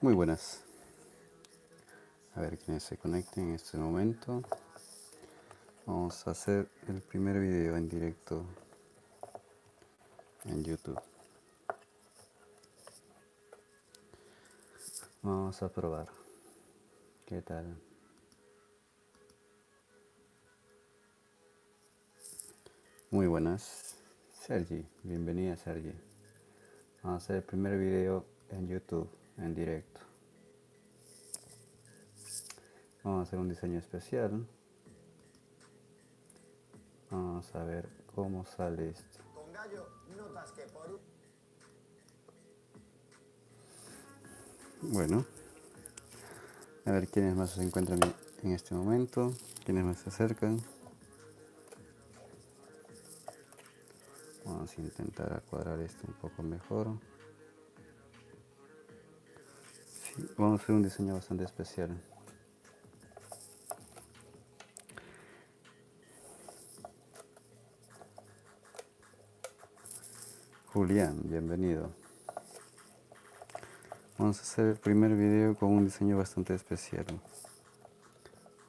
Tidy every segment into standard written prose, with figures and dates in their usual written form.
Muy buenas. A ver quiénes se conecten en este momento. Vamos a hacer el primer video en directo en YouTube. Vamos a probar. ¿Qué tal? Muy buenas. Sergi, bienvenida Sergi. Vamos a hacer el primer video en YouTube en directo. Vamos a hacer un diseño especial. Vamos a ver cómo sale esto. Con Gallo, notas que por... Bueno, a ver quiénes más se encuentran en este momento, quiénes más se acercan. Vamos a intentar cuadrar esto un poco mejor. Sí, vamos a hacer un diseño bastante especial. Julián, bienvenido. Vamos a hacer el primer video con un diseño bastante especial.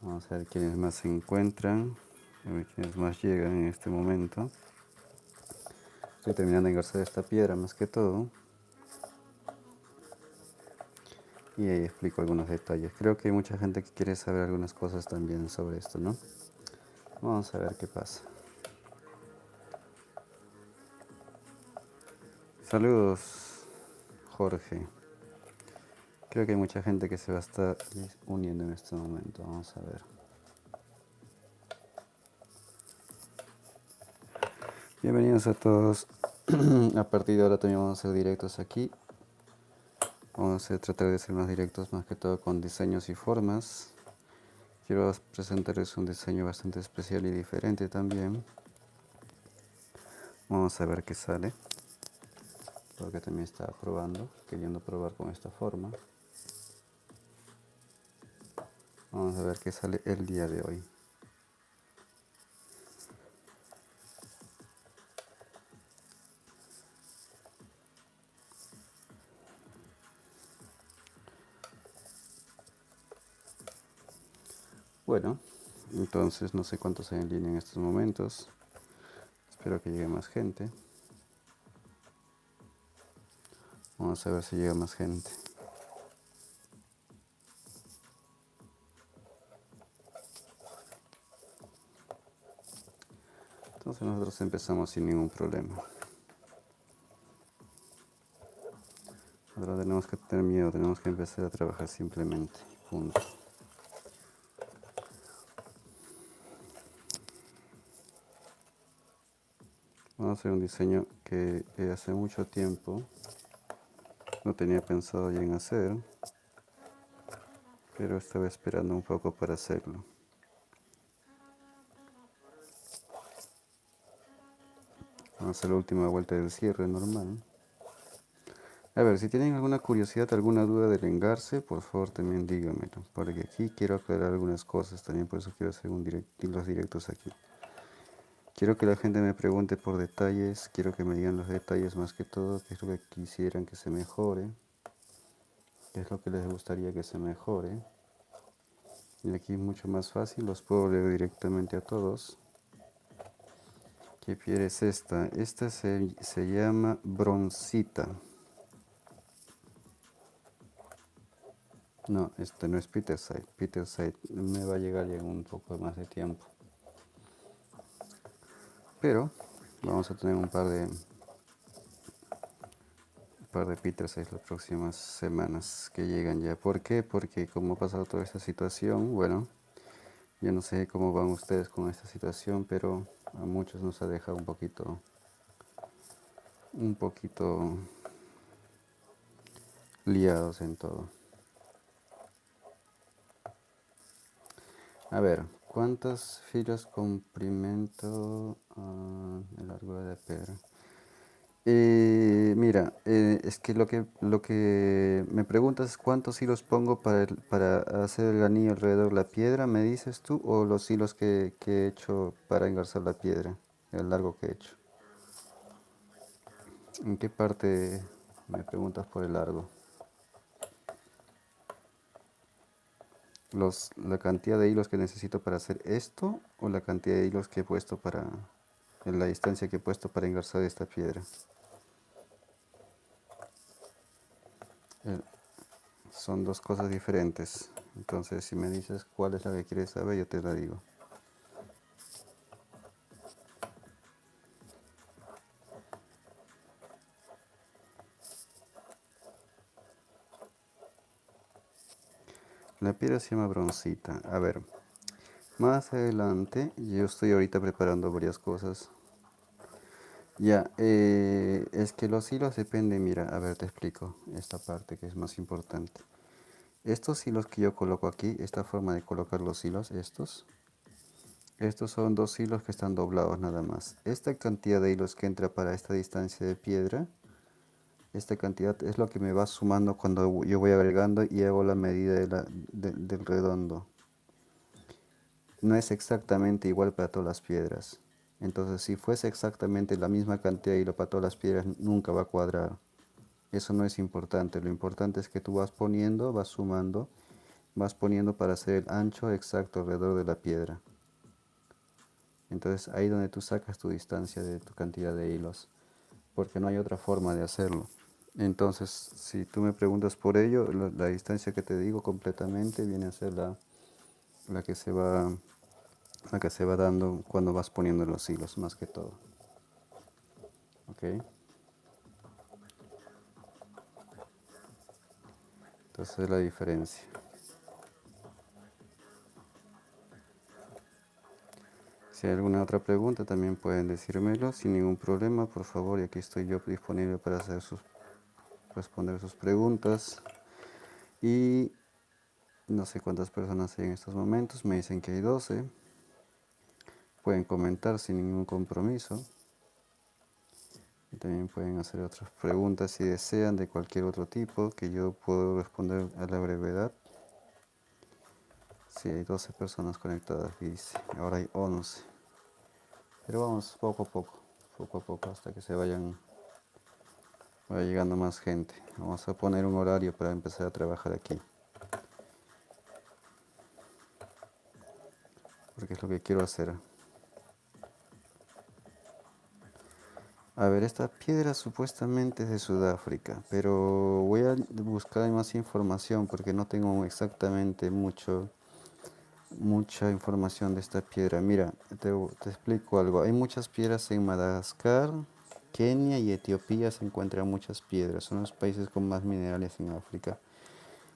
Vamos a ver quiénes más se encuentran, a ver quiénes más llegan en este momento. Estoy terminando de engarzar esta piedra más que todo. Y ahí explico algunos detalles. Creo que hay mucha gente que quiere saber algunas cosas también sobre esto, ¿no? Vamos a ver qué pasa. Saludos, Jorge. Creo que hay mucha gente que se va a estar uniendo en este momento. Vamos a ver. Bienvenidos a todos. A partir de ahora también vamos a hacer directos aquí. Vamos a tratar de hacer más directos más que todo con diseños y formas. Quiero presentarles un diseño bastante especial y diferente también. Vamos a ver qué sale. Porque también estaba probando, queriendo probar con esta forma. Vamos a ver qué sale el día de hoy. Bueno, entonces no sé cuántos hay en línea en estos momentos. Espero que llegue más gente. Vamos a ver si llega más gente. Entonces nosotros empezamos sin ningún problema. Ahora tenemos que tener miedo, tenemos que empezar a trabajar simplemente. Punto. Vamos a hacer un diseño que hace mucho tiempo no tenía pensado ya en hacer, pero estaba esperando un poco para hacerlo. Vamos a hacer la última vuelta del cierre normal. A ver, si tienen alguna curiosidad, alguna duda del engarce, por favor también díganmelo, porque aquí quiero aclarar algunas cosas también, por eso quiero hacer los directos aquí. Quiero que la gente me pregunte por detalles, quiero que me digan los detalles más que todo, qué es lo que quisieran que se mejore, qué es lo que les gustaría que se mejore. Y aquí es mucho más fácil, los puedo leer directamente a todos. ¿Qué piedra es esta? Esta se llama broncita. No, este no es Petersite. Petersite me va a llegar ya en un poco más de tiempo. Pero vamos a tener un par de Petersite las próximas semanas que llegan ya. ¿Por qué? Porque como ha pasado toda esta situación, bueno, yo no sé cómo van ustedes con esta situación, pero a muchos nos ha dejado un poquito liados en todo. A ver, ¿cuántas filas comprimento el largo de pedra? Mira, es que lo que me preguntas es cuántos hilos pongo para hacer el anillo alrededor de la piedra, ¿me dices tú? ¿O los hilos que he hecho para engarzar la piedra? El largo que he hecho. ¿En qué parte me preguntas por el largo? la cantidad de hilos que necesito para hacer esto o la cantidad de hilos que he puesto para la distancia que he puesto para engarzar esta piedra. Eh, Son dos cosas diferentes. Entonces, si me dices cuál es la que quieres saber, yo te la digo. La piedra se llama broncita. A ver, más adelante, yo estoy ahorita preparando varias cosas. Ya, es que los hilos dependen, mira, a ver, te explico esta parte que es más importante. Estos hilos que yo coloco aquí, esta forma de colocar los hilos, estos son dos hilos que están doblados nada más. Esta cantidad de hilos que entra para esta distancia de piedra, esta cantidad es lo que me va sumando cuando yo voy agregando y hago la medida del redondo. No es exactamente igual para todas las piedras. Entonces, si fuese exactamente la misma cantidad de hilo para todas las piedras, nunca va a cuadrar. Eso no es importante. Lo importante es que tú vas poniendo, vas sumando, vas poniendo para hacer el ancho exacto alrededor de la piedra. Entonces, ahí donde tú sacas tu distancia de tu cantidad de hilos, porque no hay otra forma de hacerlo. Entonces, si tú me preguntas por ello, la distancia que te digo completamente viene a ser la que se va la que se va dando cuando vas poniendo los hilos, más que todo. ¿Ok? Entonces es la diferencia. Si hay alguna otra pregunta, también pueden decírmelo sin ningún problema, por favor, y aquí estoy yo disponible para responder sus preguntas. Y no sé cuántas personas hay en estos momentos, me dicen que hay 12. Pueden comentar sin ningún compromiso. Y también pueden hacer otras preguntas si desean de cualquier otro tipo que yo puedo responder a la brevedad. Sí, hay 12 personas conectadas, dice. Ahora hay 11. Pero vamos poco a poco, hasta que vaya llegando más gente. Vamos a poner un horario para empezar a trabajar aquí. Porque es lo que quiero hacer. A ver, esta piedra supuestamente es de Sudáfrica, pero voy a buscar más información porque no tengo exactamente mucha información de esta piedra. Mira, te explico algo. Hay muchas piedras en Madagascar, Kenia y Etiopía se encuentran muchas piedras. Son los países con más minerales en África.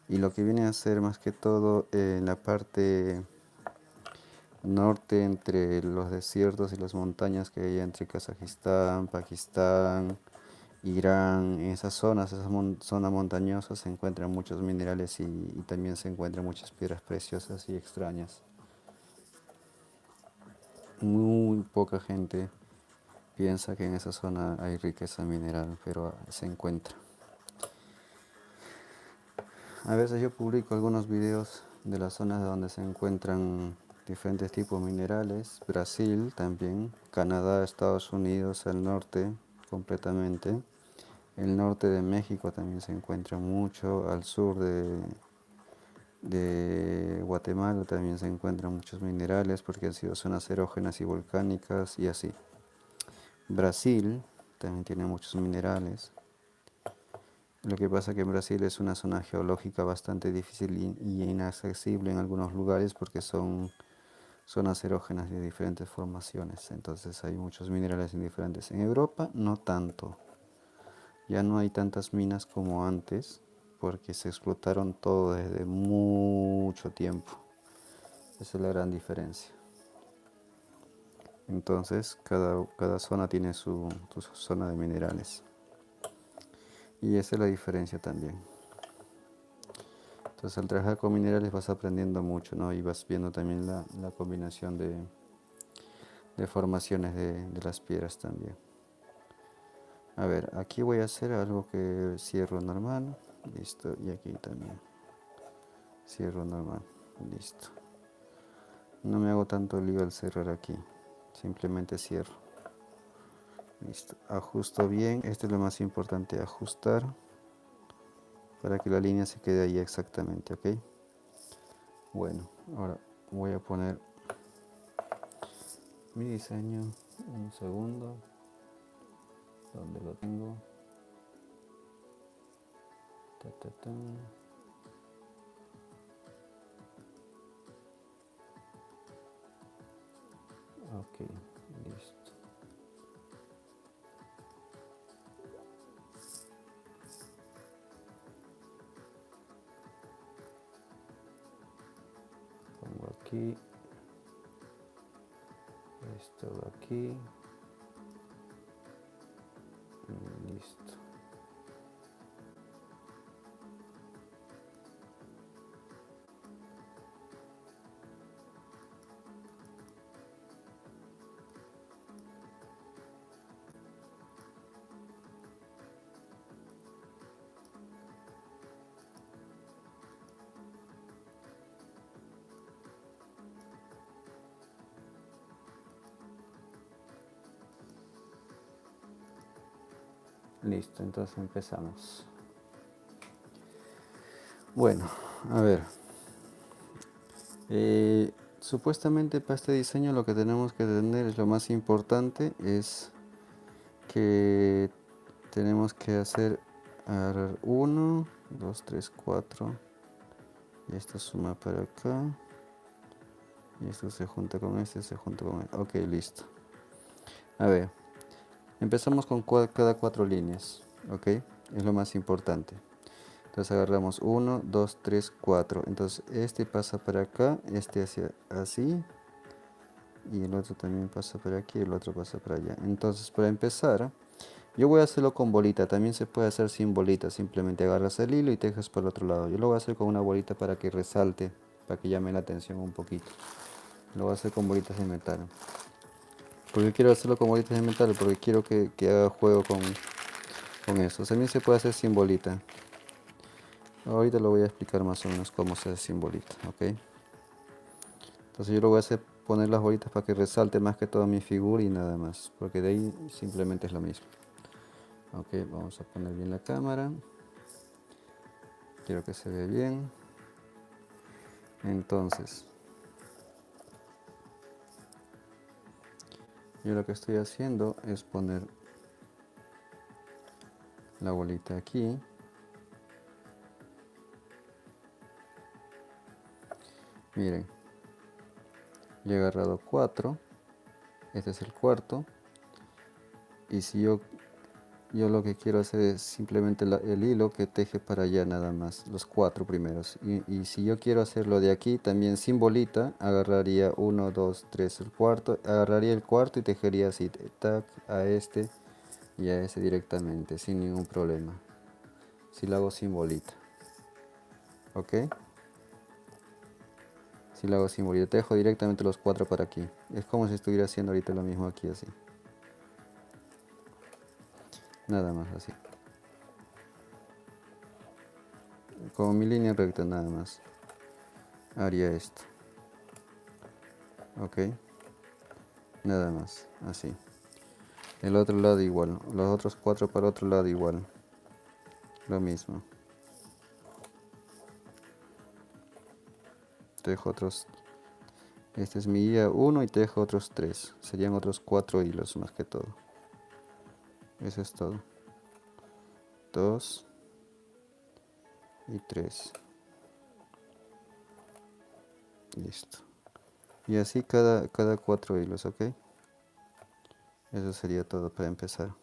Y lo que viene a ser más que todo en la parte norte, entre los desiertos y las montañas que hay entre Kazajistán, Pakistán, Irán, en esas zonas, zonas montañosas se encuentran muchos minerales y también se encuentran muchas piedras preciosas y extrañas. Muy poca gente piensa que en esa zona hay riqueza mineral, pero se encuentra. A veces yo publico algunos videos de las zonas donde se encuentran diferentes tipos de minerales. Brasil también, Canadá, Estados Unidos, el norte completamente. El norte de México también se encuentra mucho. Al sur de Guatemala también se encuentran muchos minerales porque han sido zonas erógenas y volcánicas y así. Brasil también tiene muchos minerales. Lo que pasa que en Brasil es una zona geológica bastante difícil y inaccesible en algunos lugares porque son zonas erógenas de diferentes formaciones. Entonces hay muchos minerales diferentes. En Europa no tanto. Ya no hay tantas minas como antes porque se explotaron todo desde mucho tiempo. Esa es la gran diferencia. Entonces cada zona tiene su zona de minerales. Y esa es la diferencia también. Entonces al trabajar con minerales vas aprendiendo mucho, ¿no? Y vas viendo también la combinación de formaciones de las piedras también. A ver, aquí voy a hacer algo que cierro normal, listo, y aquí también. Cierro normal, listo. No me hago tanto lío al cerrar aquí, simplemente cierro. Listo, ajusto bien, esto es lo más importante, ajustar para que la línea se quede ahí exactamente, ¿ok? Bueno, ahora voy a poner mi diseño. Un segundo. ¿Dónde lo tengo? Ta, ta, ta. Ok, listo. Pongo aquí. Esto de aquí. Y listo. Listo, entonces empezamos. Bueno, a ver. Supuestamente para este diseño lo que tenemos que tener es lo más importante, es que tenemos que hacer agarrar 1, 2, 3, 4 y esto suma para acá y esto se junta con este, se junta con este. Ok, listo. A ver, empezamos con cada 4 líneas, ok, es lo más importante. Entonces agarramos 1, 2, 3, 4. Entonces este pasa para acá, este hacia así y el otro también pasa por aquí y el otro pasa para allá. Entonces para empezar, yo voy a hacerlo con bolita, también se puede hacer sin bolita, simplemente agarras el hilo y tejes por el otro lado. Yo lo voy a hacer con una bolita para que resalte, para que llame la atención un poquito. Lo voy a hacer con bolitas de metal. ¿Por qué quiero hacerlo con bolitas de metal? Porque quiero que haga juego con eso. También se puede hacer sin bolita. Ahorita lo voy a explicar más o menos cómo se hace sin bolita, ¿ok? Entonces yo lo voy a hacer poner las bolitas para que resalte más que todo mi figura y nada más, porque de ahí simplemente es lo mismo. Ok, vamos a poner bien la cámara. Quiero que se vea bien. Entonces, yo lo que estoy haciendo es poner la bolita aquí. Miren, yo he agarrado 4. Este es el cuarto. Y si yo lo que quiero hacer es simplemente el hilo que teje para allá nada más, los 4 primeros. Y si yo quiero hacerlo de aquí también sin bolita, agarraría 1, 2, 3, el cuarto, agarraría el cuarto y tejería así, tac, a este y a ese directamente, sin ningún problema. Si lo hago sin bolita, ¿ok? Si lo hago sin bolita, tejo directamente los 4 para aquí. Es como si estuviera haciendo ahorita lo mismo aquí así. Nada más así. Como mi línea recta nada más. Haría esto. Ok. Nada más. Así. El otro lado igual. Los otros 4 para el otro lado igual. Lo mismo. Tejo otros. Este es mi guía 1 y tejo otros 3. Serían otros 4 hilos más que todo. Eso es todo. 2 y 3. Listo. Y así cada 4 hilos, ¿ok? Eso sería todo para empezar.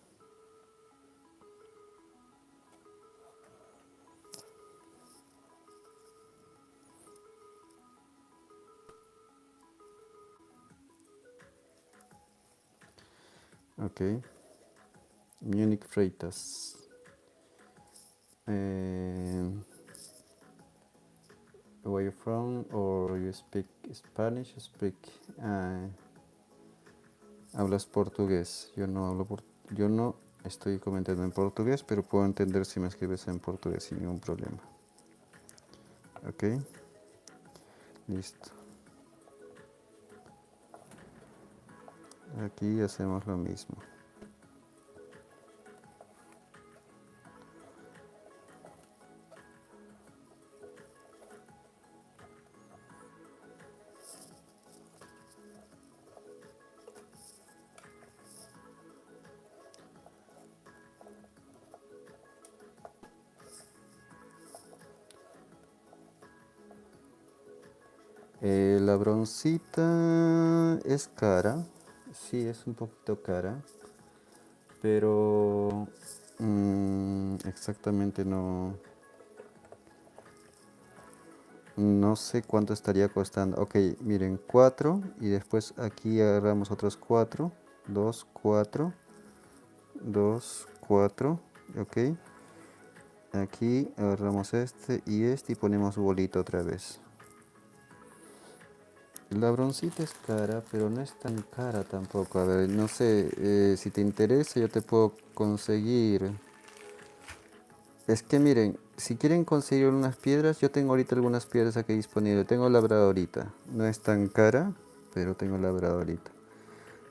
Ok. Munich Freitas. Where you from, or you speak Spanish? Hablas portugués. Yo no estoy comentando en portugués, pero puedo entender si me escribes en portugués sin ningún problema. Ok. Listo. Aquí hacemos lo mismo. La broncita es cara, sí, es un poquito cara, pero exactamente no sé cuánto estaría costando. Ok, miren, 4 y después aquí agarramos otros 4, 2, 4, 2, 4, ok. Aquí agarramos este y ponemos bolita otra vez. La broncita es cara, pero no es tan cara tampoco. A ver, no sé, si te interesa yo te puedo conseguir. Es que miren, si quieren conseguir unas piedras, yo tengo ahorita algunas piedras aquí disponibles. Tengo labradorita. No es tan cara, pero tengo labradorita.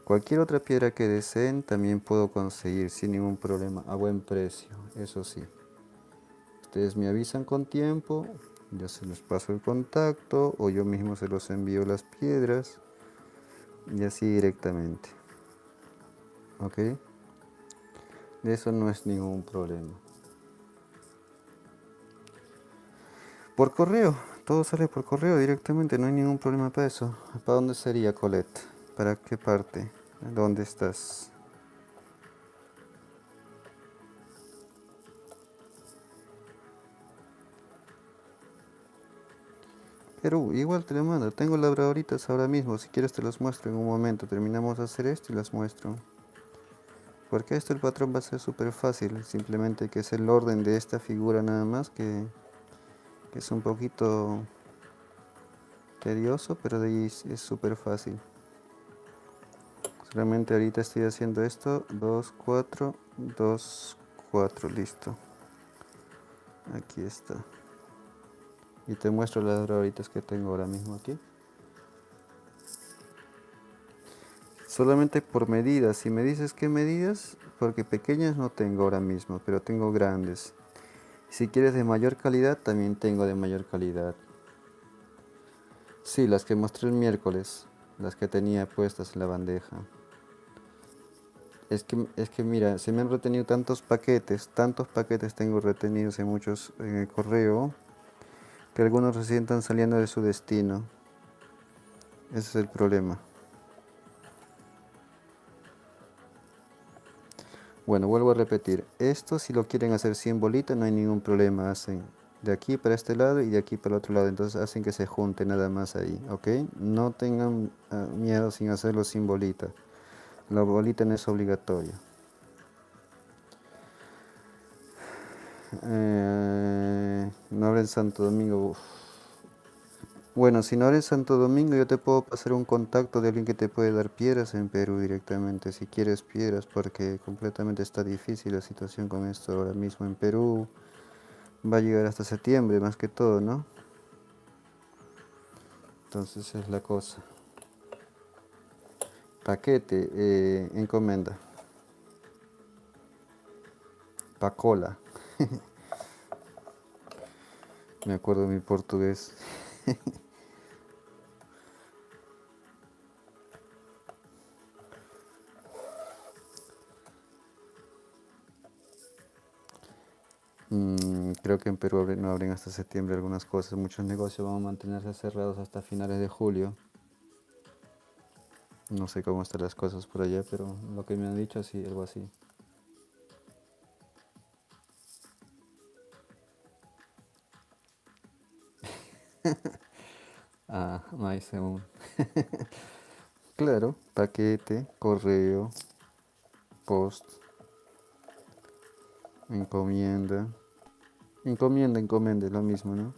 Cualquier otra piedra que deseen también puedo conseguir sin ningún problema, a buen precio, eso sí. Ustedes me avisan con tiempo, yo se los paso el contacto o yo mismo se los envío las piedras y así directamente. ¿Ok? De eso no es ningún problema. Por correo, todo sale por correo directamente, no hay ningún problema para eso. ¿Para dónde sería, Colette? ¿Para qué parte? ¿Dónde estás? Perú, igual te lo mando. Tengo labradoritas ahora mismo. Si quieres te los muestro en un momento. Terminamos de hacer esto y las muestro. Porque esto el patrón va a ser súper fácil. Simplemente que es el orden de esta figura nada más. Que es un poquito tedioso, pero de ahí es súper fácil. Solamente ahorita estoy haciendo esto. 2, 4, 2, 4. Listo. Aquí está. Y te muestro las labradoritas que tengo ahora mismo aquí. Solamente por medidas. Si me dices qué medidas, porque pequeñas no tengo ahora mismo, pero tengo grandes. Si quieres de mayor calidad, también tengo de mayor calidad. Sí, las que mostré el miércoles, las que tenía puestas en la bandeja. Es que mira, se me han retenido tantos paquetes tengo retenidos en muchos en el correo, que algunos recién están saliendo de su destino. Ese es el problema. Bueno, vuelvo a repetir, esto si lo quieren hacer 100 bolitas no hay ningún problema, hacen de aquí para este lado y de aquí para el otro lado, entonces hacen que se junte nada más ahí, ¿ok? No tengan miedo sin hacerlo sin bolita, la bolita no es obligatoria. No habrá en Santo Domingo. Uf. Bueno, si no eres Santo Domingo, yo te puedo pasar un contacto de alguien que te puede dar piedras en Perú directamente, si quieres piedras, porque completamente está difícil la situación con esto ahora mismo en Perú. Va a llegar hasta septiembre más que todo, ¿no? Entonces es la cosa. Paquete, encomenda. Pacola. Me acuerdo de mi portugués. Creo que en Perú no abren hasta septiembre algunas cosas. Muchos negocios van a mantenerse cerrados hasta finales de julio. No sé cómo están las cosas por allá, pero lo que me han dicho, sí, algo así. Ah, más aún. Claro, paquete, correo, post, encomienda. Encomienda, es lo mismo, ¿no?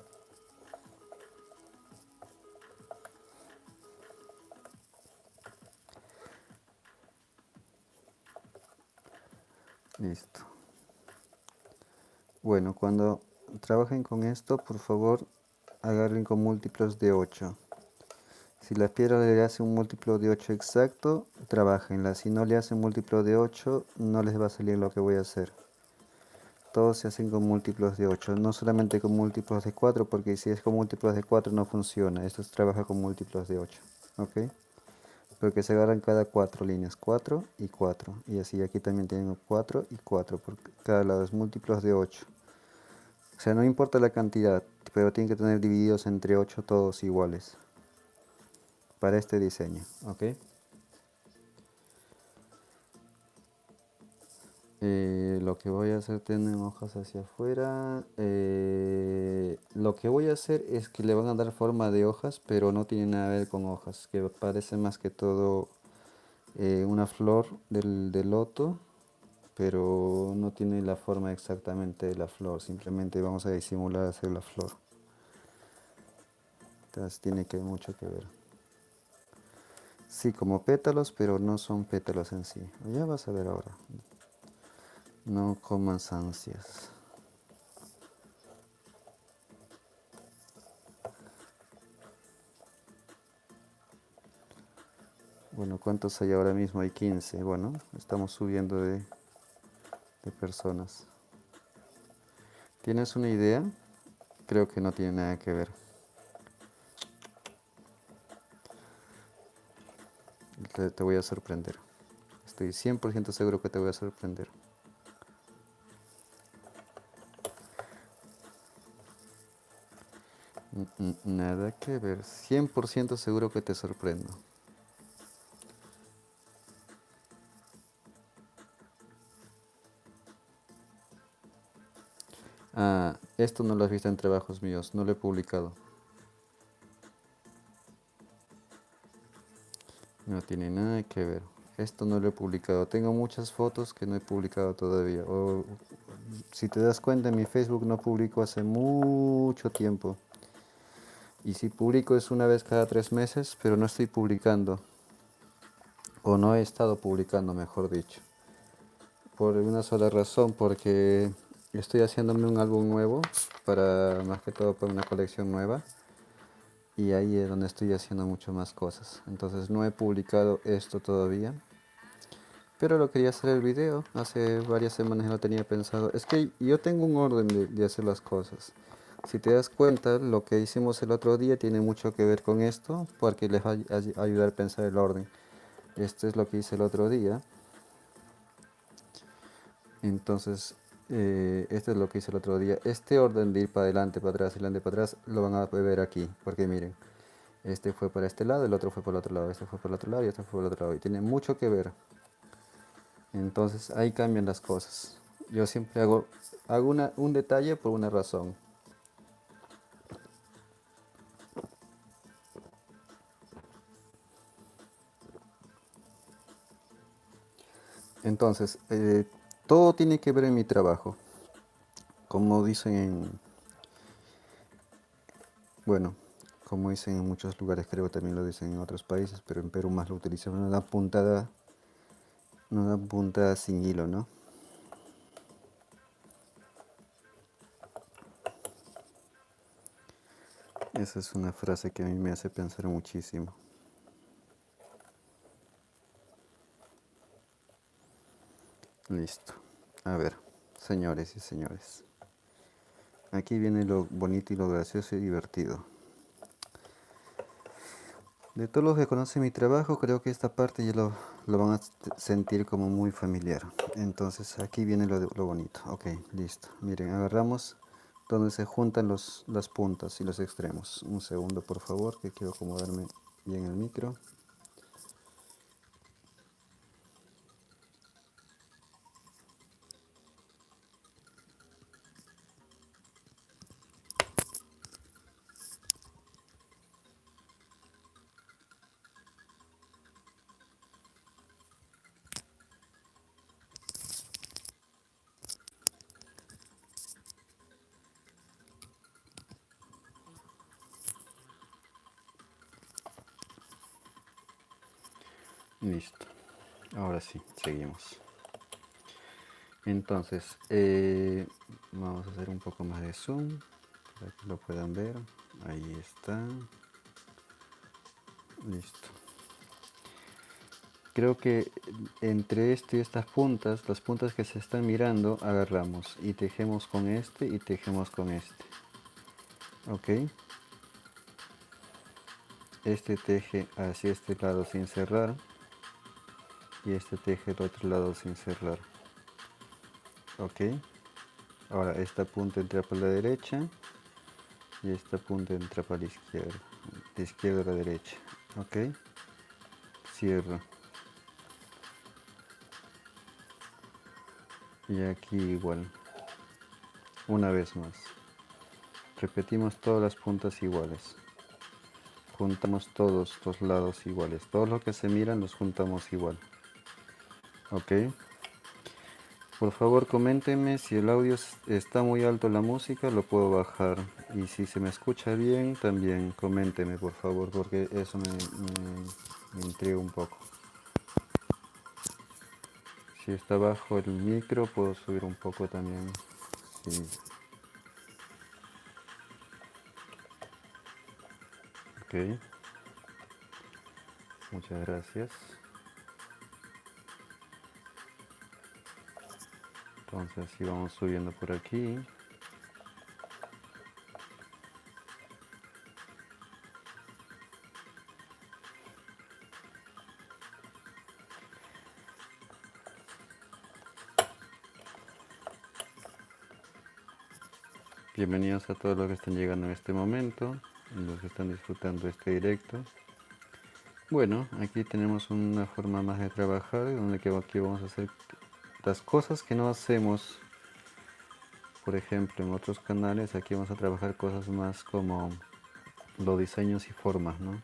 Listo. Bueno, cuando trabajen con esto, por favor, agarren con múltiplos de 8. Si la piedra le hace un múltiplo de 8 exacto, trabajenla. Si no le hace un múltiplo de 8, no les va a salir lo que voy a hacer. Todos se hacen con múltiplos de 8, no solamente con múltiplos de 4, porque si es con múltiplos de 4 no funciona. Esto trabaja con múltiplos de 8, ¿ok? Porque se agarran cada 4 líneas, 4 y 4. Y así aquí también tengo 4 y 4, porque cada lado es múltiplos de 8. O sea, no importa la cantidad, pero tienen que tener divididos entre 8 todos iguales. para este diseño, ¿ok? Lo que voy a hacer tienen hojas hacia afuera. Lo que voy a hacer es que le van a dar forma de hojas, pero no tiene nada que ver con hojas, que parece más que todo una flor del loto, pero no tiene la forma exactamente de la flor, simplemente vamos a disimular hacer la flor. Entonces tiene que mucho que ver. Sí, como pétalos, pero no son pétalos en sí. Ya vas a ver ahora. No comas ansias. Bueno, ¿cuántos hay ahora mismo? Hay 15. Bueno, estamos subiendo de personas. ¿Tienes una idea? Creo que no tiene nada que ver. Te voy a sorprender. Estoy 100% seguro que te voy a sorprender. Nada que ver. 100% seguro que te sorprendo. Ah, esto no lo has visto en trabajos míos. No lo he publicado. No tiene nada que ver. Esto no lo he publicado. Tengo muchas fotos que no he publicado todavía. O, si te das cuenta, en mi Facebook no publico hace mucho tiempo. Y si publico es una vez cada 3 meses, pero no estoy publicando. O no he estado publicando, mejor dicho. Por una sola razón, porque estoy haciéndome un álbum nuevo, para más que todo para una colección nueva. Y ahí es donde estoy haciendo mucho más cosas. Entonces no he publicado esto todavía. Pero lo quería hacer el video, hace varias semanas lo tenía pensado. Es que yo tengo un orden de hacer las cosas. Si te das cuenta, lo que hicimos el otro día tiene mucho que ver con esto, porque les va a ayudar a pensar el orden. Esto es lo que hice el otro día. Entonces, esto es lo que hice el otro día. Este orden de ir para adelante, para atrás, adelante, para atrás, lo van a ver aquí. Porque miren, este fue para este lado, el otro fue para el otro lado, este fue para el otro lado y este fue para el otro lado. Y tiene mucho que ver. Entonces ahí cambian las cosas. Yo siempre hago un detalle por una razón. Entonces, todo tiene que ver en mi trabajo. Como dicen bueno, como dicen en muchos lugares, creo que también lo dicen en otros países, pero en Perú más lo utilizan, una puntada sin hilo, ¿no? Esa es una frase que a mí me hace pensar muchísimo. Listo. A ver, señores y señores. Aquí viene lo bonito y lo gracioso y divertido. De todos los que conocen mi trabajo, creo que esta parte ya lo van a sentir como muy familiar. Entonces aquí viene lo bonito. Ok, listo. Miren, agarramos donde se juntan las puntas y los extremos. Un segundo, por favor, que quiero acomodarme bien el micro. Listo. Ahora sí, seguimos. Entonces, vamos a hacer un poco más de zoom para que lo puedan ver. Ahí está. Listo. Creo que entre este y estas puntas, las puntas que se están mirando, agarramos y tejemos con este y tejemos con este. Ok. Este teje hacia este lado sin cerrar y este teje el otro lado sin cerrar. Ok. Ahora esta punta entra para la derecha y esta punta entra para la izquierda. De izquierda a la derecha. Ok, cierro. Y aquí igual, una vez más. Repetimos todas las puntas iguales. Juntamos todos los lados iguales. Todos los que se miran los juntamos igual. Ok. Por favor, coméntenme si el audio está muy alto la música, lo puedo bajar. Y si se me escucha bien, también coméntenme, por favor, porque eso me intriga un poco. Si está bajo el micro, puedo subir un poco también. Sí. Ok. Muchas gracias. Entonces, así vamos subiendo por aquí. Bienvenidos a todos los que están llegando en este momento, los que están disfrutando este directo. Bueno, aquí tenemos una forma más de trabajar, donde aquí vamos a hacer las cosas que no hacemos, por ejemplo, en otros canales. Aquí vamos a trabajar cosas más como los diseños y formas, ¿no?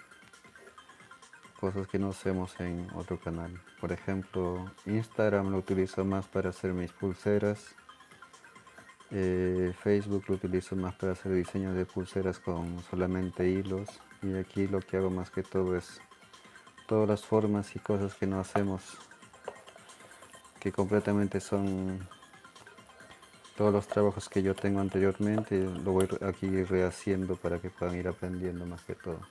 Cosas que no hacemos en otro canal. Por ejemplo, Instagram lo utilizo más para hacer mis pulseras. Facebook lo utilizo más para hacer diseños de pulseras con solamente hilos. Y aquí lo que hago más que todo es todas las formas y cosas que no hacemos, que completamente son todos los trabajos que yo tengo anteriormente, lo voy aquí rehaciendo para que puedan ir aprendiendo más que todo.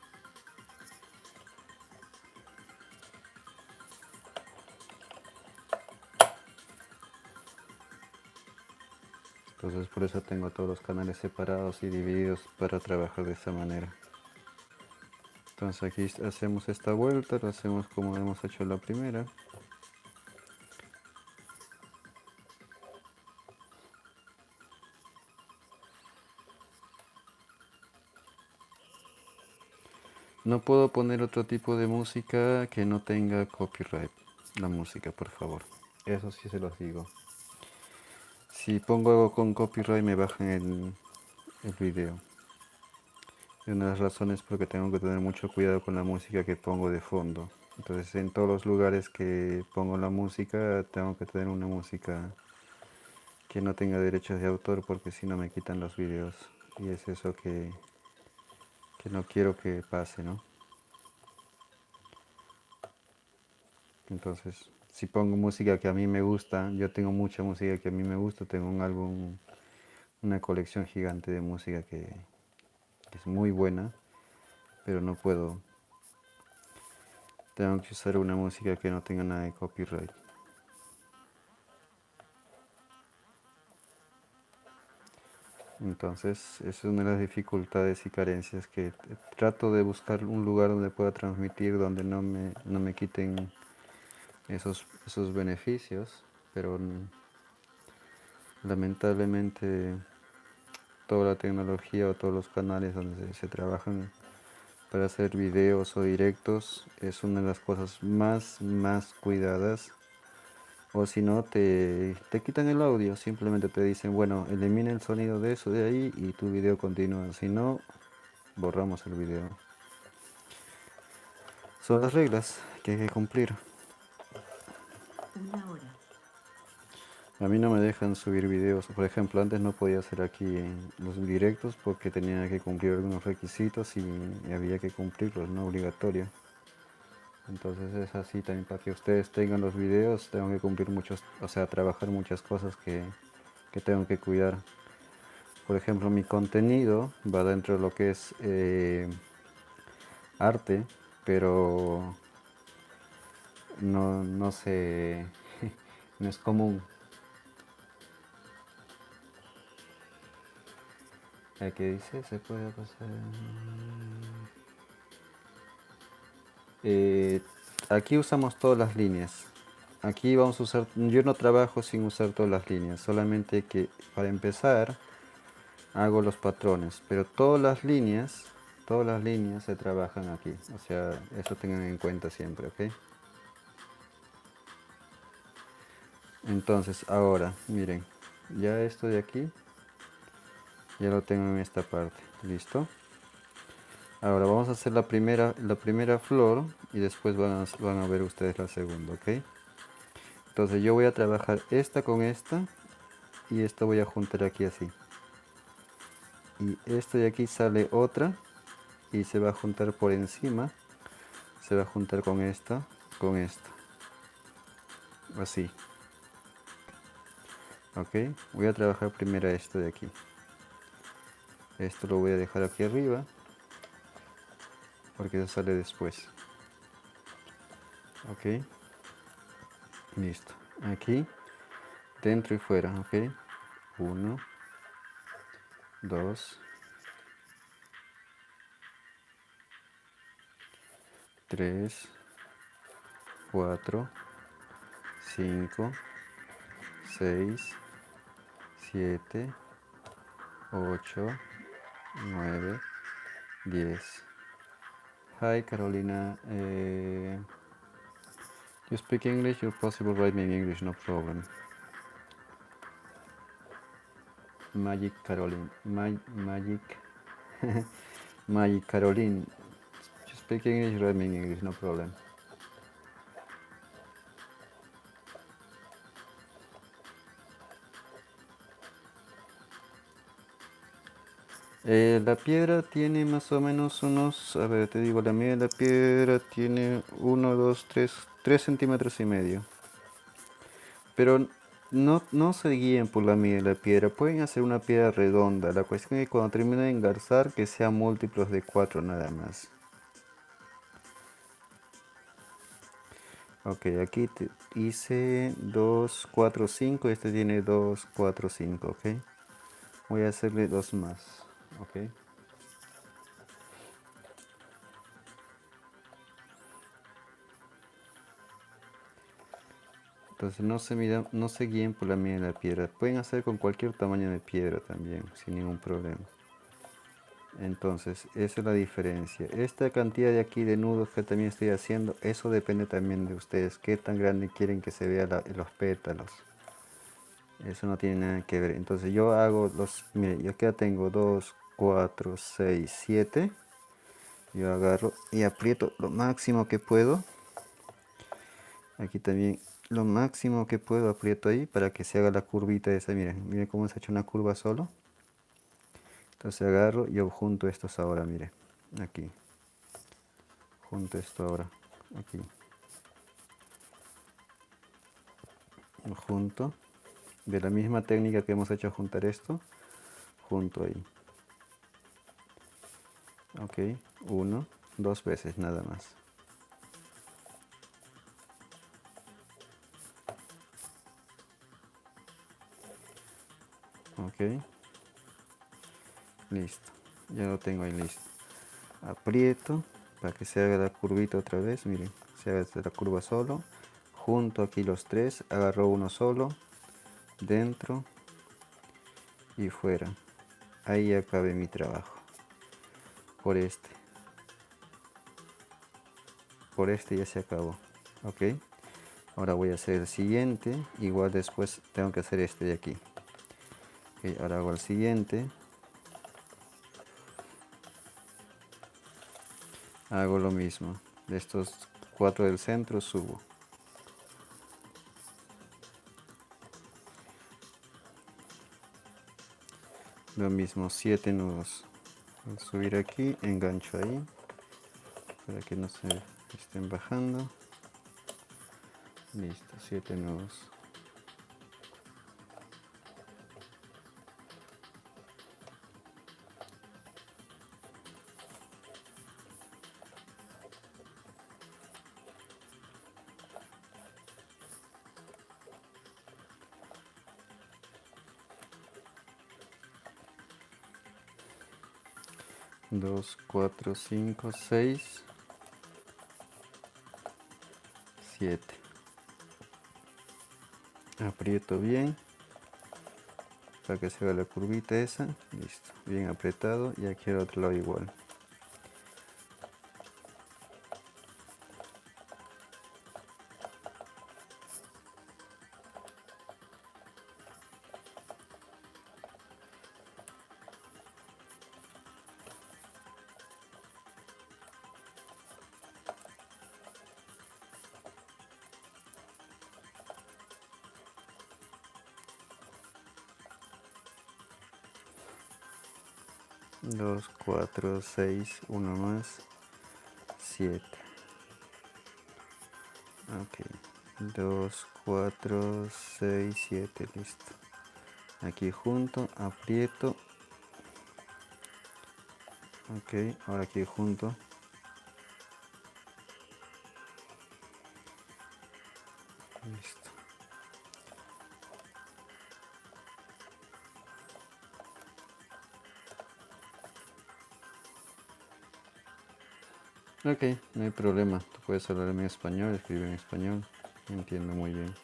Entonces por eso tengo todos los canales separados y divididos para trabajar de esa manera. Entonces aquí hacemos esta vuelta, lo hacemos como hemos hecho la primera. No puedo poner otro tipo de música que no tenga copyright. La música, por favor. Eso sí se los digo. Si pongo algo con copyright me bajan el video. Y una de las razones porque tengo que tener mucho cuidado con la música que pongo de fondo. Entonces en todos los lugares que pongo la música tengo que tener una música que no tenga derechos de autor porque si no me quitan los videos. Y es eso que no quiero que pase, ¿no? Entonces, si pongo música que a mí me gusta, yo tengo mucha música que a mí me gusta, tengo un álbum, una colección gigante de música que es muy buena, pero no puedo, tengo que usar una música que no tenga nada de copyright. Entonces, esa es una de las dificultades y carencias que trato de buscar un lugar donde pueda transmitir, donde no me quiten esos beneficios, pero lamentablemente toda la tecnología o todos los canales donde se trabajan para hacer videos o directos es una de las cosas más cuidadas. O si no, te quitan el audio, simplemente te dicen, bueno, elimina el sonido de eso de ahí y tu video continúa. Si no, borramos el video. Son las reglas que hay que cumplir. Una hora. A mí no me dejan subir videos. Por ejemplo, antes no podía hacer aquí en los directos porque tenía que cumplir algunos requisitos y había que cumplirlos, no obligatorio. Entonces es así también para que ustedes tengan los videos, tengo que cumplir muchos, o sea, trabajar muchas cosas que tengo que cuidar. Por ejemplo, mi contenido va dentro de lo que es arte, pero no sé, no es común. ¿Qué dice? Se puede pasar. Eh, Aquí usamos todas las líneas. Aquí vamos a usar, yo no trabajo sin usar todas las líneas, solamente que para empezar hago los patrones, pero todas las líneas Todas las líneas se trabajan aquí, o sea, eso tengan en cuenta siempre, ¿ok? Entonces, ahora, miren, ya esto de aquí, ya lo tengo en esta parte, ¿listo? Ahora vamos a hacer la primera flor y después van a ver ustedes la segunda, ¿ok? Entonces yo voy a trabajar esta con esta y esta voy a juntar aquí así. Y esto de aquí sale otra y se va a juntar por encima, se va a juntar con esta, así. Ok, voy a trabajar primero esto de aquí. Esto lo voy a dejar aquí arriba porque eso sale después. Ok, listo. Aquí, dentro y fuera, ok. 1, 2, 3, 4, 5, 6, 7, 8, 9, 10. Hi Carolina, you speak English, you're possible write me in English, no problem. Magic Caroline, Magic, Magic Caroline, you speak English, write me in English, no problem. La piedra tiene más o menos unos, a ver, te digo, la medida de la piedra tiene 1, 2, 3 centímetros y medio. Pero no se guíen por la medida de la piedra, pueden hacer una piedra redonda. La cuestión es que cuando terminen de engarzar, que sean múltiplos de 4 nada más. Ok, aquí hice 2, 4, 5, este tiene 2, 4, 5, ok. Voy a hacerle dos más, ok. Entonces no se guíen por la medida de la piedra. Pueden hacer con cualquier tamaño de piedra también, sin ningún problema. Entonces, esa es la diferencia. Esta cantidad de aquí de nudos que también estoy haciendo, eso depende también de ustedes. Qué tan grande quieren que se vean los pétalos. Eso no tiene nada que ver. Entonces yo hago mire, yo acá tengo 2, 4, 6, 7. Yo agarro y aprieto lo máximo que puedo. Aquí también lo máximo que puedo aprieto ahí para que se haga la curvita esa. Miren cómo se ha hecho una curva solo. Entonces agarro y yo junto estos ahora, miren. Aquí. Junto esto ahora. Aquí. Lo junto. De la misma técnica que hemos hecho juntar esto. Junto ahí. Ok. 1, 2 veces nada más. Ok, listo, ya lo tengo ahí listo. Aprieto para que se haga la curvita otra vez, miren, se haga la curva solo. Junto aquí los tres, agarro uno solo, dentro y fuera. Ahí acabé mi trabajo. Por este ya se acabó. Ok, ahora voy a hacer el siguiente, igual después tengo que hacer este de aquí. Ok, ahora hago el siguiente. Hago lo mismo. De estos 4 del centro subo. Lo mismo, 7 nudos. Al subir aquí, engancho ahí para que no se estén bajando. Listo, 7 nudos. Dos, 4, 5, 6, 7. Aprieto bien para que se vea la curvita esa. Listo, bien apretado. Y aquí al otro lado igual. 2, 4, 6, uno más, 7. Ok, 2, 4, 6, 7, listo. Aquí junto, aprieto. Ok, ahora aquí junto. Listo. Ok, no hay problema. Tú puedes hablar en español, escribir en español. Entiendo muy bien.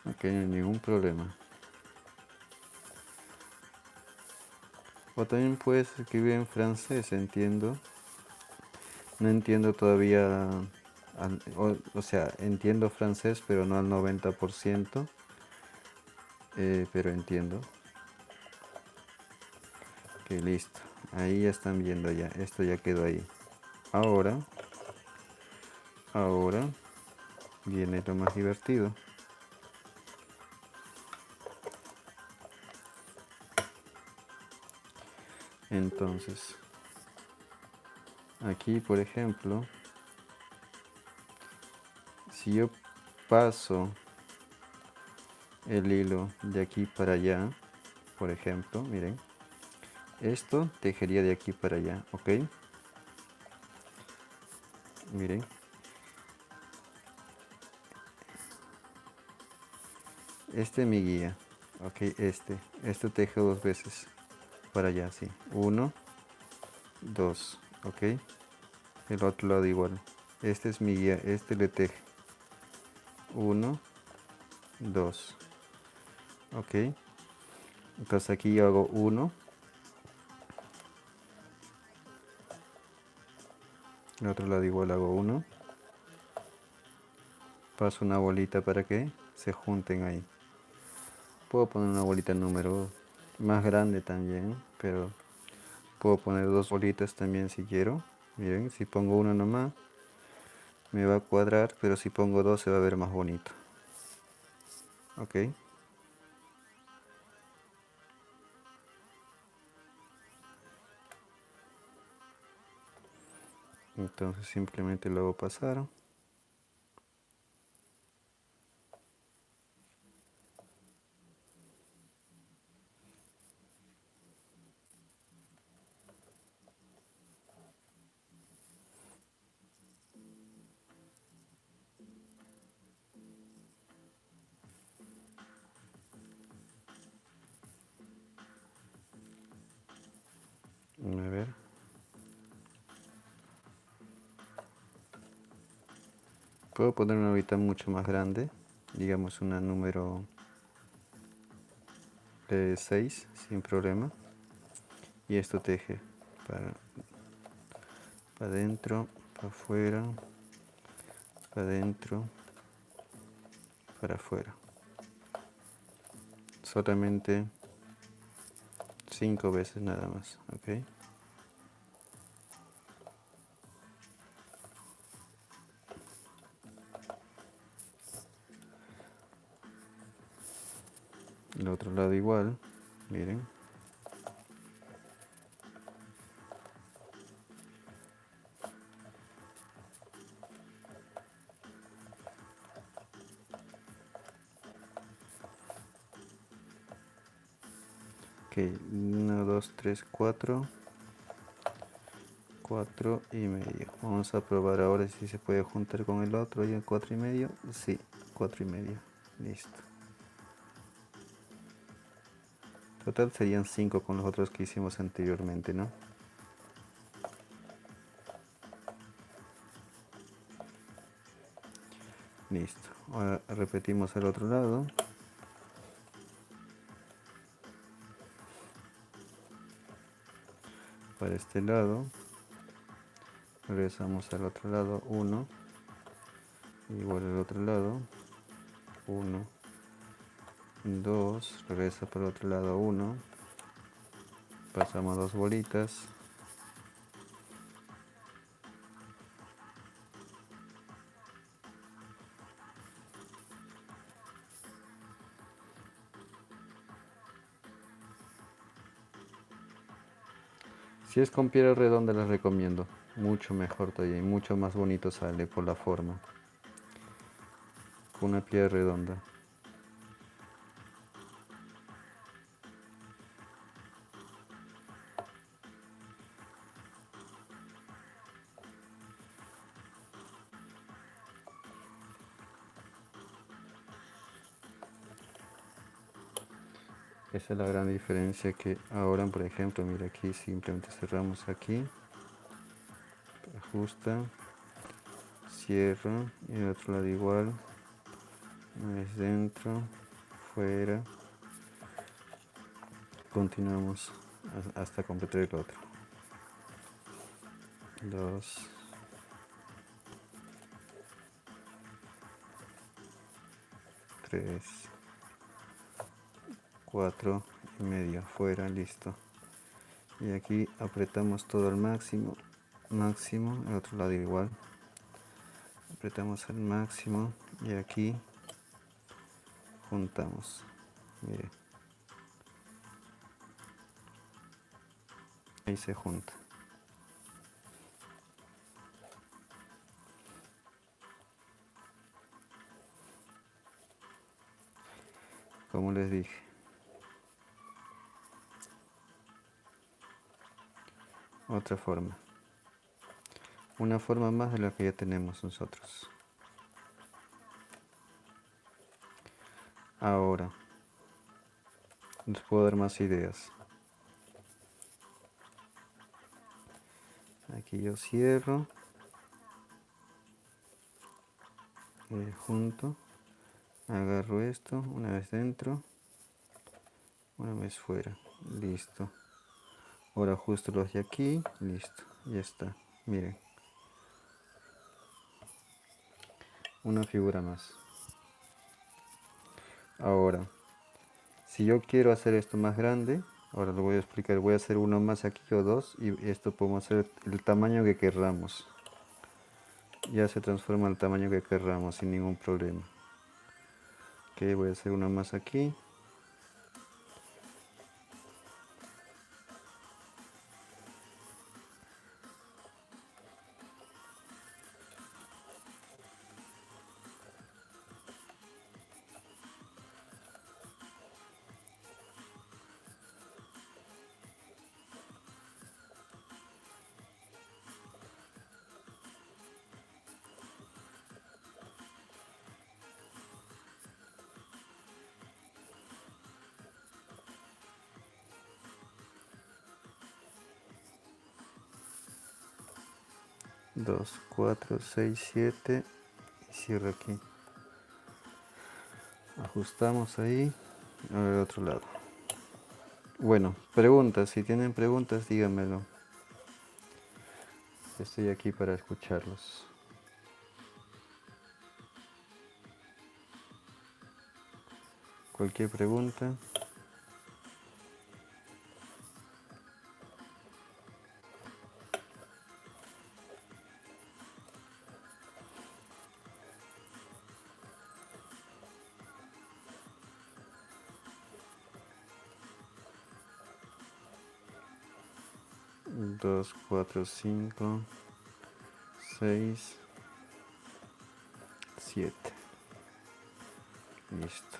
Ok, no hay ningún problema. O también puedes escribir en francés, entiendo. No entiendo todavía, o sea, entiendo francés, pero no al 90%, pero entiendo. Ok, listo. Ahí ya están viendo ya. Esto ya quedó ahí. Ahora viene lo más divertido. Entonces, aquí por ejemplo, si yo paso el hilo de aquí para allá, por ejemplo, miren, esto tejería de aquí para allá, ¿ok? Miren, este es mi guía, ¿ok? Este teje dos veces para allá, sí, 1, 2, ¿ok? El otro lado igual, este es mi guía, este le teje 1, 2, ¿ok? Entonces aquí yo hago 1, el otro lado igual hago 1, paso una bolita para que se junten ahí. Puedo poner una bolita número más grande también, pero puedo poner dos bolitas también si quiero. Miren, si pongo una nomás me va a cuadrar, pero si pongo dos se va a ver más bonito. Ok. Entonces simplemente lo hago pasar. A ver. Puedo poner una bolita mucho más grande, digamos una número 6 sin problema. Y esto teje para adentro, para afuera, para adentro, para afuera. Solamente 5 veces nada más, ok. El otro lado igual, miren. Ok, 1, 2, 3, 4. 4 y medio. Vamos a probar ahora si se puede juntar con el otro y el 4 y medio. Sí, 4 y medio. Listo. Total serían 5 con los otros que hicimos anteriormente, ¿no? Listo. Ahora repetimos al otro lado. Para este lado. Regresamos al otro lado. 1. Igual al otro lado. 1. 2. Regresa por el otro lado. 1. Pasamos dos bolitas. Si es con piedra redonda les recomiendo, mucho mejor todavía y mucho más bonito sale por la forma, con una piedra redonda. Esa es la gran diferencia que ahora, por ejemplo, mira aquí, simplemente cerramos aquí, ajusta, cierra y el otro lado igual, una vez dentro, fuera, continuamos hasta completar el otro. 2, 3, 4 y medio, fuera, listo. Y aquí apretamos todo al máximo, máximo, el otro lado igual, apretamos al máximo y aquí juntamos, mire, ahí se junta. Como les dije, otra forma, una forma más de la que ya tenemos nosotros. Ahora les puedo dar más ideas. Aquí yo cierro, junto, agarro esto, una vez dentro, una vez fuera, listo. Ahora ajusto los de aquí, listo, ya está, miren, una figura más. Ahora, si yo quiero hacer esto más grande, ahora lo voy a explicar, voy a hacer uno más aquí o dos y esto podemos hacer el tamaño que querramos. Ya se transforma al tamaño que querramos sin ningún problema. Ok, voy a hacer uno más aquí. Dos, cuatro, seis, siete y cierro aquí. Ajustamos ahí. Ahora el otro lado. Bueno, preguntas, si tienen preguntas díganmelo. Estoy aquí para escucharlos. Cualquier pregunta. Dos, cuatro, cinco, seis, siete. Listo.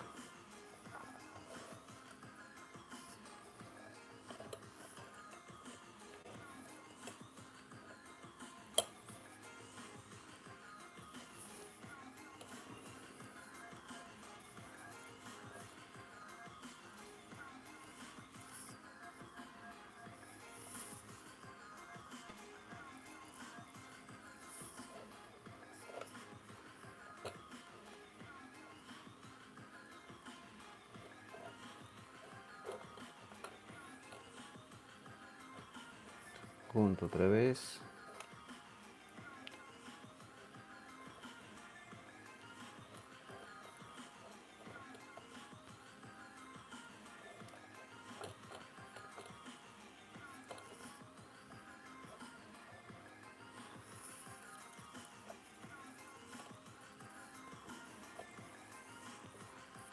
Junto otra vez.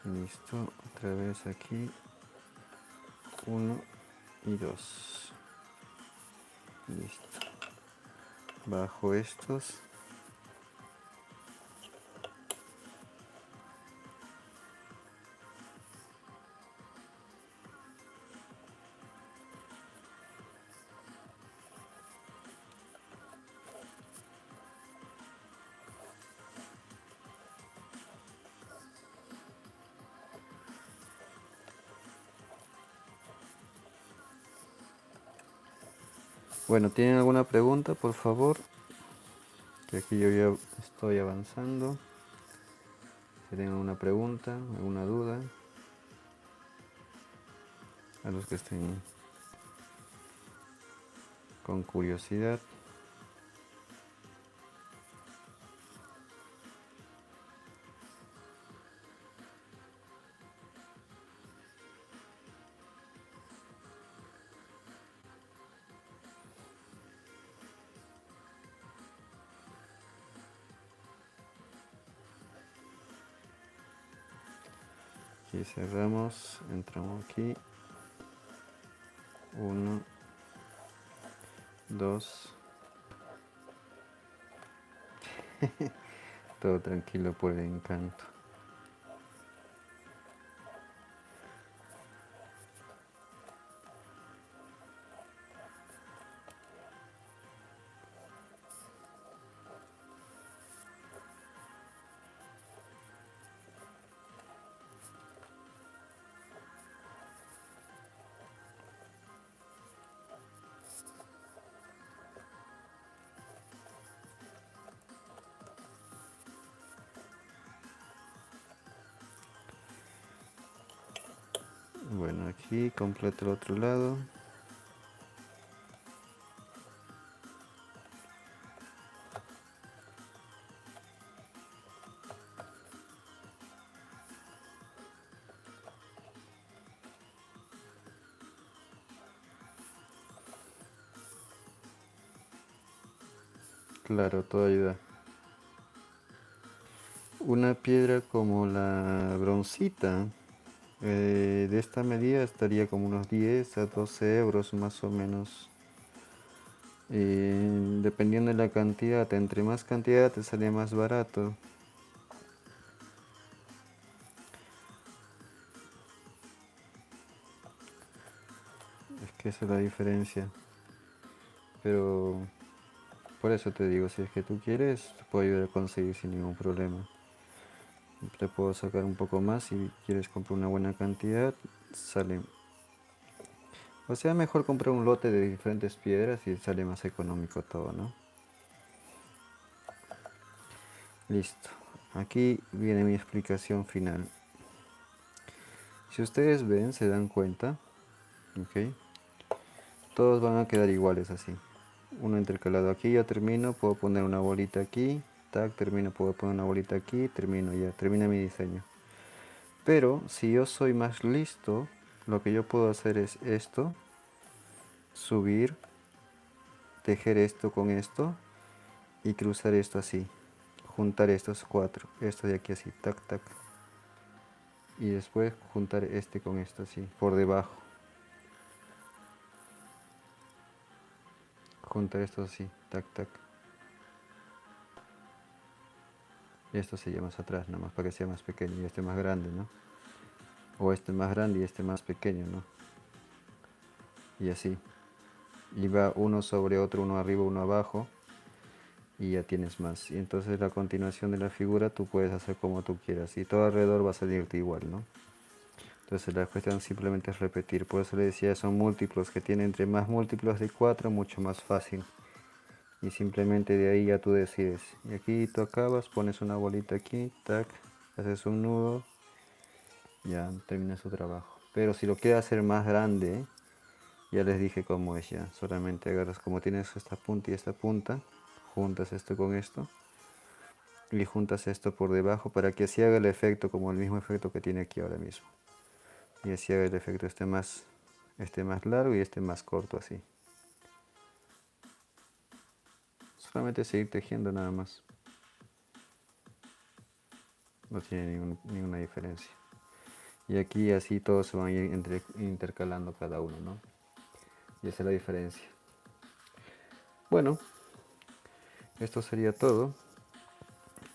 Listo, otra vez aquí. 1 y 2. Listo. Bajo estos. Bueno, ¿tienen alguna pregunta, por favor? Que aquí yo ya estoy avanzando. Si tienen alguna pregunta, alguna duda, a los que estén con curiosidad. Aquí cerramos, entramos aquí. 1, 2. Todo tranquilo por el encanto. Bueno, aquí completo el otro lado. Claro, todo ayuda. Una piedra como la broncita de esta medida estaría como unos 10 a 12 euros más o menos. Dependiendo de la cantidad, entre más cantidad te sale más barato. Es que esa es la diferencia. Pero por eso te digo, si es que tú quieres, te puedo ayudar a conseguir sin ningún problema. Te puedo sacar un poco más si quieres comprar una buena cantidad, sale. O sea, mejor comprar un lote de diferentes piedras y sale más económico todo, ¿no? Listo. Aquí viene mi explicación final. Si ustedes ven, se dan cuenta, ¿ok? Todos van a quedar iguales así. Uno intercalado aquí, yo termino, puedo poner una bolita aquí, tac, termino, puedo poner una bolita aquí, termino ya, termina mi diseño. Pero si yo soy más listo, lo que yo puedo hacer es esto, subir, tejer esto con esto y cruzar esto así. Juntar estos cuatro, esto de aquí así, tac, tac. Y después juntar este con esto así, por debajo. Juntar esto así, tac, tac. Y esto se llama más atrás, nada más para que sea más pequeño y este más grande, ¿no? O este más grande y este más pequeño, ¿no? Y así. Y va uno sobre otro, uno arriba, uno abajo. Y ya tienes más. Y entonces la continuación de la figura tú puedes hacer como tú quieras. Y todo alrededor va a salirte igual, ¿no? Entonces la cuestión simplemente es repetir. Por eso le decía, son múltiplos que tienen entre más múltiplos de 4, mucho más fácil. Y simplemente de ahí ya tú decides. Y aquí tú acabas, pones una bolita aquí, tac, haces un nudo, ya terminas tu trabajo. Pero si lo quieres hacer más grande, ya les dije cómo es ya. Solamente agarras como tienes esta punta y esta punta, juntas esto con esto y juntas esto por debajo para que así haga el efecto como el mismo efecto que tiene aquí ahora mismo. Y así haga el efecto este más largo y este más corto así. Solamente seguir tejiendo nada más. No tiene ninguna diferencia. Y aquí así todos se van a ir intercalando cada uno, ¿no? Y esa es la diferencia. Bueno, esto sería todo.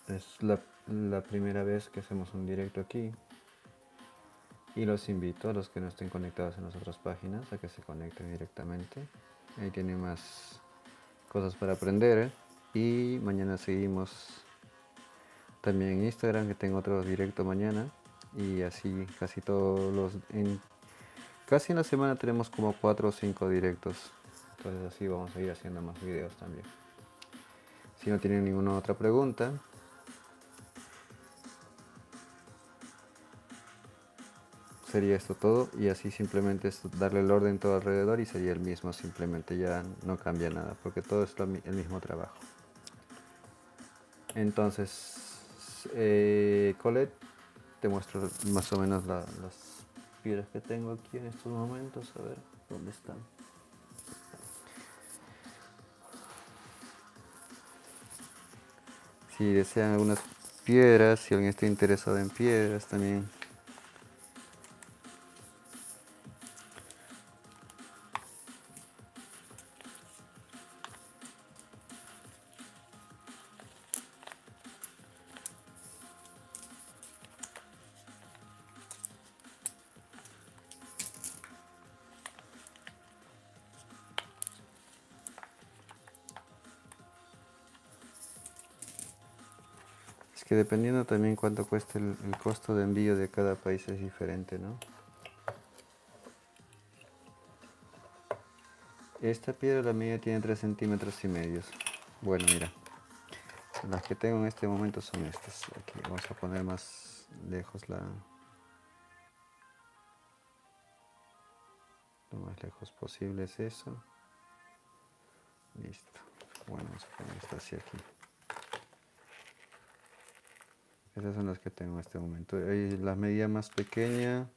Es la primera vez que hacemos un directo aquí. Y los invito a los que no estén conectados en las otras páginas a que se conecten directamente. Ahí tienen más cosas para aprender. Y mañana seguimos también en Instagram, que tengo otro directo mañana. Y así casi todos casi en la semana tenemos como 4 o 5 directos. Entonces así vamos a ir haciendo más videos también. Si no tienen ninguna otra pregunta, sería esto todo, y así simplemente es darle el orden todo alrededor y sería el mismo, simplemente ya no cambia nada porque todo es el mismo trabajo. Entonces, Colette, te muestro más o menos las piedras que tengo aquí en estos momentos, a ver dónde están. Si desean algunas piedras, si alguien está interesado en piedras también. Es que dependiendo también cuánto cuesta el costo de envío de cada país es diferente, ¿no? Esta piedra, la media, tiene 3 centímetros y medio. Bueno, mira, las que tengo en este momento son estas. Aquí vamos a poner más lejos lo más lejos posible es eso. Listo. Bueno, vamos a poner esta hacia aquí. Esas son las que tengo en este momento. La medida más pequeña,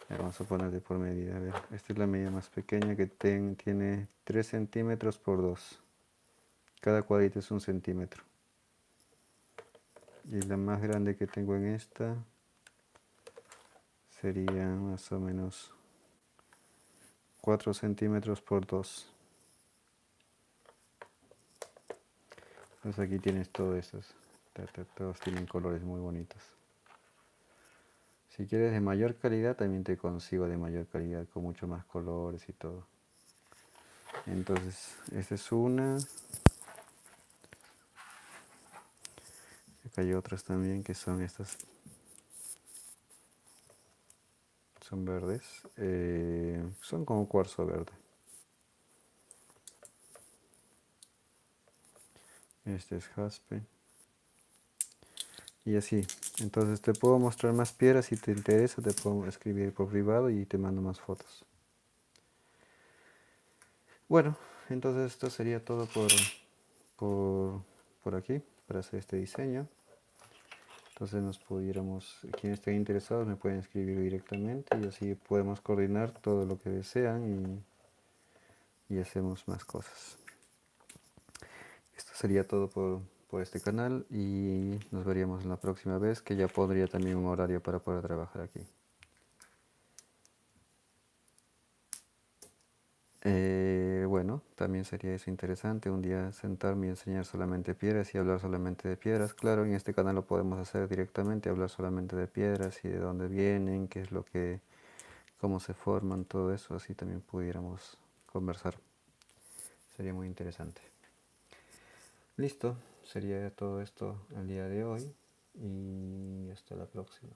vamos a poner de por medida. A ver, esta es la medida más pequeña que tiene 3 centímetros por 2. Cada cuadrito es 1 centímetro. Y la más grande que tengo en esta sería más o menos 4 centímetros por 2. Pues aquí tienes todos esos. Todos tienen colores muy bonitos. Si quieres de mayor calidad, también te consigo de mayor calidad, con mucho más colores y todo. Entonces, esta es una. Acá hay otras también que son estas. Son verdes. Son como cuarzo verde. Este es jaspe. Y así. Entonces te puedo mostrar más piedras si te interesa. Te puedo escribir por privado y te mando más fotos. Bueno, entonces esto sería todo por aquí, para hacer este diseño. Entonces quienes estén interesados me pueden escribir directamente y así podemos coordinar todo lo que desean y hacemos más cosas. Esto sería todo por este canal y nos veríamos la próxima vez, que ya pondría también un horario para poder trabajar aquí. Bueno, también sería eso interesante, un día sentarme y enseñar solamente piedras y hablar solamente de piedras. Claro, en este canal lo podemos hacer directamente, hablar solamente de piedras y de dónde vienen, cómo se forman, todo eso, así también pudiéramos conversar. Sería muy interesante. Listo, sería todo esto el día de hoy y hasta la próxima.